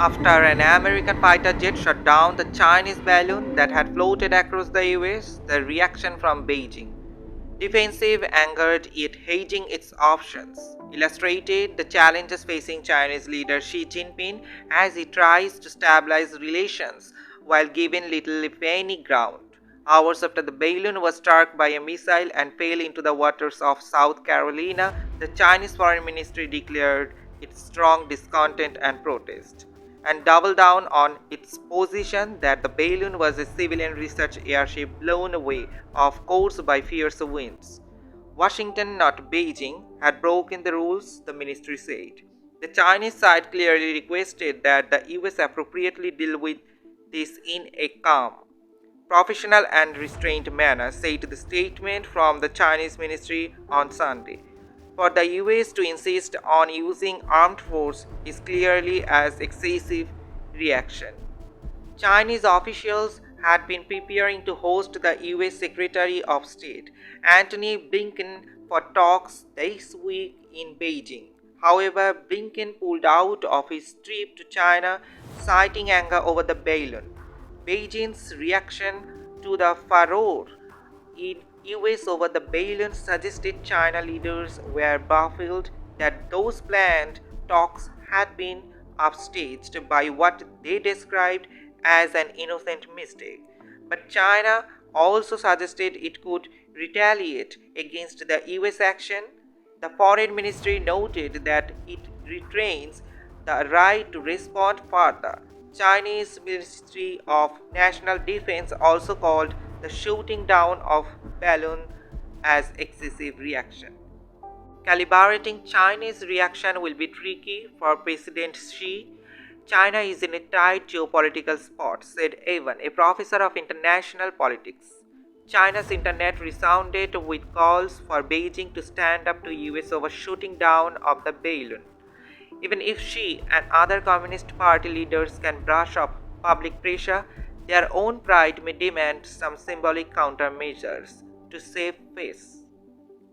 After an American fighter jet shot down the Chinese balloon that had floated across the US, the reaction from Beijing, defensive, angered, yet hedging its options, illustrated the challenges facing Chinese leader Xi Jinping as he tries to stabilize relations while giving little if any ground. Hours after the balloon was struck by a missile and fell into the waters of South Carolina, the Chinese Foreign Ministry declared its strong discontent and protest, and doubled down on its position that the balloon was a civilian research airship blown away off course by fierce winds. Washington, not Beijing, had broken the rules, the ministry said. The Chinese side clearly requested that the US appropriately deal with this in a calm, professional and restrained manner, said the statement from the Chinese ministry on Sunday. For the US to insist on using armed force is clearly as excessive reaction. Chinese officials had been preparing to host the US Secretary of State Antony Blinken for talks this week in Beijing. However, Blinken pulled out of his trip to China, citing anger over the balloon. Beijing's reaction to the furor in US over the balloon suggested China leaders were baffled that those planned talks had been upstaged by what they described as an innocent mistake. But China also suggested it could retaliate against the US action. The Foreign Ministry noted that it retains the right to respond further. Chinese Ministry of National Defense also called the shooting down of balloon as excessive reaction. Calibrating Chinese reaction will be tricky for President Xi. China is in a tight geopolitical spot, said Evan, a professor of international politics. China's internet resounded with calls for Beijing to stand up to US over shooting down of the balloon. Even if Xi and other Communist Party leaders can brush off public pressure, their own pride may demand some symbolic countermeasures to save face.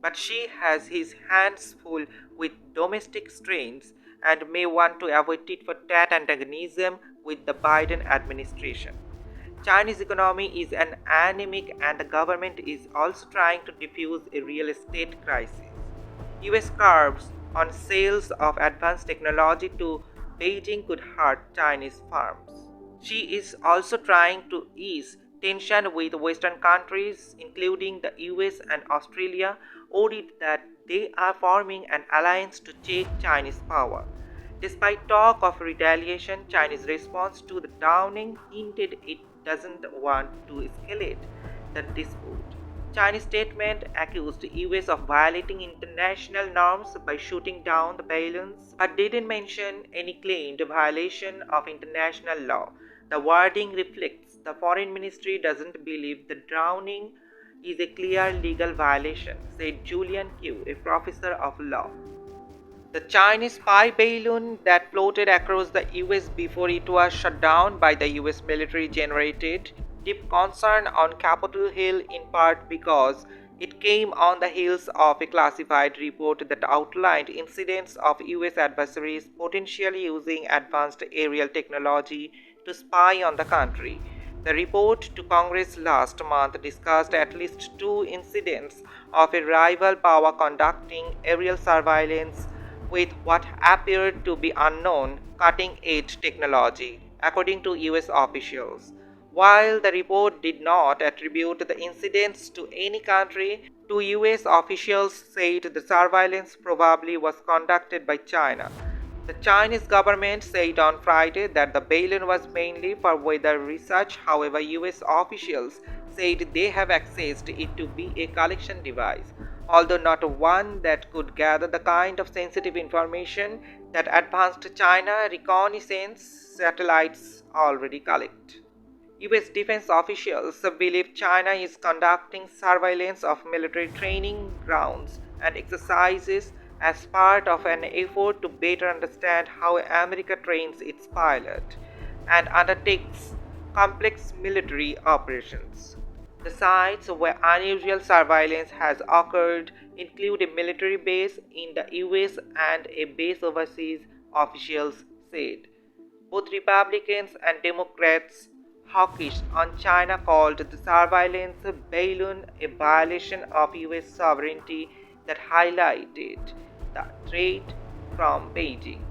But Xi has his hands full with domestic strains and may want to avoid tit-for-tat antagonism with the Biden administration. Chinese economy is anemic and the government is also trying to defuse a real estate crisis. US curbs on sales of advanced technology to Beijing could hurt Chinese firms. Xi is also trying to ease tension with Western countries, including the US and Australia, worried that they are forming an alliance to check Chinese power. Despite talk of retaliation, Chinese response to the downing hinted it doesn't want to escalate the dispute. Chinese statement accused US of violating international norms by shooting down the balloons, but didn't mention any claimed violation of international law. The wording reflects the foreign ministry doesn't believe the drowning is a clear legal violation, said Julian Q, a professor of law. The Chinese spy balloon that floated across the US before it was shut down by the US military generated deep concern on Capitol Hill, in part because it came on the heels of a classified report that outlined incidents of US adversaries potentially using advanced aerial technology to spy on the country. The report to Congress last month discussed at least 2 incidents of a rival power conducting aerial surveillance with what appeared to be unknown cutting-edge technology, according to US officials. While the report did not attribute the incidents to any country, 2 US officials said the surveillance probably was conducted by China. The Chinese government said on Friday that the balloon was mainly for weather research. However, US officials said they have accessed it to be a collection device, although not one that could gather the kind of sensitive information that advanced China reconnaissance satellites already collect. US defense officials believe China is conducting surveillance of military training grounds and exercises as part of an effort to better understand how America trains its pilots and undertakes complex military operations. The sites where unusual surveillance has occurred include a military base in the US and a base overseas, officials said. Both Republicans and Democrats hawkish on China called the surveillance balloon a violation of US sovereignty that highlighted the threat from Beijing.